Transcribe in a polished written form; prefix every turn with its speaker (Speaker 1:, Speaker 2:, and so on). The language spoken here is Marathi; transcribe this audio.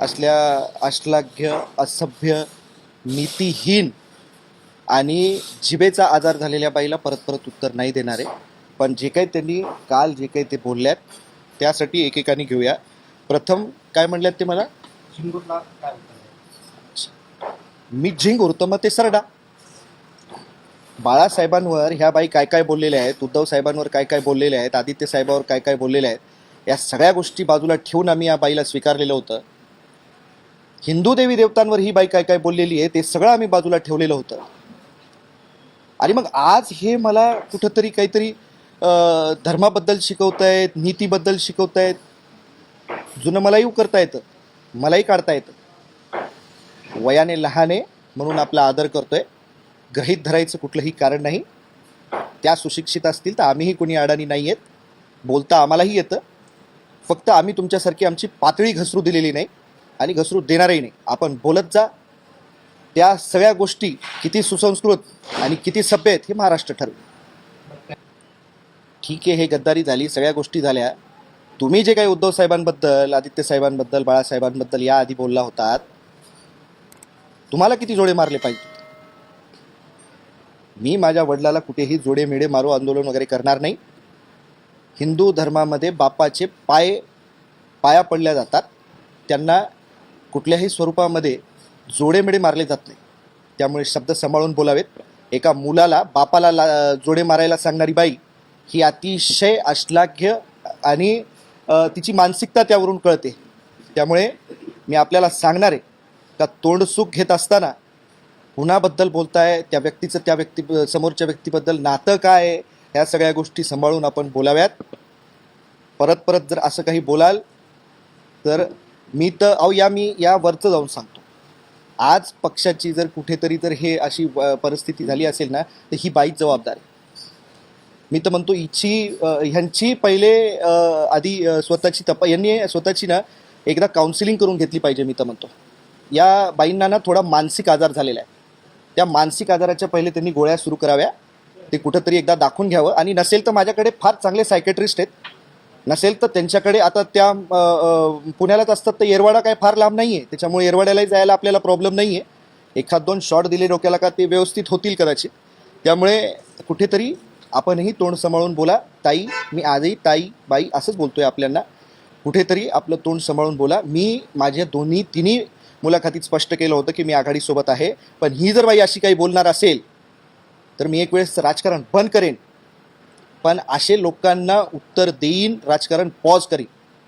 Speaker 1: असल्या अश्लाघ्य, असभ्य, नीतिहीन आणि जिभेचा आजार झालेल्या बाईला परत परत उत्तर नाही देणार आहे. पण जे काही त्यांनी काल जे काही ते बोलल्यात त्यासाठी एकेकाने घेऊया. प्रथम काय म्हणल्यात ते मला,
Speaker 2: झिंगूरला काय होतं?
Speaker 1: मी झिंग उरतो मग ते सरडा. बाळासाहेबांवर ह्या बाई काय काय बोललेल्या आहेत, उद्धव साहेबांवर काय काय बोललेले आहेत, आदित्य साहेबांवर काय काय बोललेले आहेत, या सगळ्या गोष्टी बाजूला ठेवून आम्ही या बाईला स्वीकारलेलं होतं. हिंदू देवी देवतांवर ही बाई काय काय बोललेली आहे ते सगळं आम्ही बाजूला ठेवलेलं होतं. आणि मग आज हे मला कुठंतरी काहीतरी धर्माबद्दल शिकवतायत, नीतीबद्दल शिकवतायत. जुनं मलाही करता येतं, मलाही काढता येतं. वयाने लहान आहे म्हणून आपला आदर करतोय, गृहीत धरायचं कुठलंही कारण नाही. त्या सुशिक्षित असतील तर आम्हीही कोणी अडाणी नाही आहेत, बोलता आम्हालाही येतं. फक्त आम्ही तुमच्यासारखी आमची पातळी घसरू दिलेली नाही आणि घसरू देणारही नाही. आपण बोलत जा. त्या सगळ्या गोष्टी किती सुसंस्कृत आणि किती सभ्य आहेत हे महाराष्ट्र ठरवेल. ठीक आहे, हे गद्दारी झाली, सगळ्या गोष्टी झाल्या. तुम्ही जे काही उद्धव साहेबांबद्दल, आदित्य साहेबांबद्दल, बाळासाहेबांबद्दल याआधी बोलला होतात, तुम्हाला किती जोडे मारले पाहिजे? मी माझ्या वडिलाला कुठेही जोडे मेढे मारू आंदोलन वगैरे करणार नाही. हिंदू धर्मामध्ये बापाचे पाया पडल्या जातात, त्यांना कुठल्याही स्वरूपामध्ये जोडेमेढे मारले जात नाही. त्यामुळे शब्द सांभाळून बोलावेत. एका मुलाला बापाला जोडे मारायला सांगणारी बाई ही अतिशय अश्लाघ्य आणि तिची मानसिकता त्यावरून कळते. त्यामुळे मी आपल्याला सांगणार आहे का तोंडसुख घेत असताना कुणाबद्दल बोलताय, त्या व्यक्तीचं समोरच्या व्यक्तीबद्दल नातं काय आहे, ह्या सगळ्या गोष्टी सांभाळून आपण बोलाव्यात. परत परत जर असं काही बोलाल तर मी या वरचं जाऊन सांगतो. आज पक्षाची जर कुठेतरी जर हे अशी परिस्थिती झाली असेल ना तर ही बाईच जबाबदार आहे. मी तर म्हणतो ह्यांची पहिले आधी यांनी स्वतःची ना एकदा काउन्सिलिंग करून घेतली पाहिजे. मी तर म्हणतो या बाईंना ना थोडा मानसिक आजार झालेला आहे. त्या मानसिक आजाराच्या पहिले त्यांनी गोळ्या सुरू कराव्या. ते कुठंतरी एकदा दाखवून घ्यावं. आणि नसेल तर माझ्याकडे फार चांगले सायकेट्रिस्ट आहेत, नसेल तर त्यांच्याकडे आता त्या पुण्यालाच असतात तर येरवाडा काय फार लांब नाही आहे, त्याच्यामुळे येरवाड्यालाही जायला आपल्याला प्रॉब्लेम नाही आहे. एखाद दोन शॉट दिले डोक्याला का ते व्यवस्थित होतील कदाचित. त्यामुळे कुठेतरी आपणही तोंड सांभाळून बोला. ताई, मी आजही ताई बाई असंच बोलतोय आपल्याला. कुठेतरी आपलं तोंड सांभाळून बोला. मी माझ्या तिन्ही मुलाखतीत स्पष्ट केलं होतं की मी आघाडीसोबत आहे. पण ही जर बाई अशी काही बोलणार असेल तर मी एक वेळेस राजकारण बंद करेन, पण असे लोकांना उत्तर देईन, राजकारण पॉज करीन.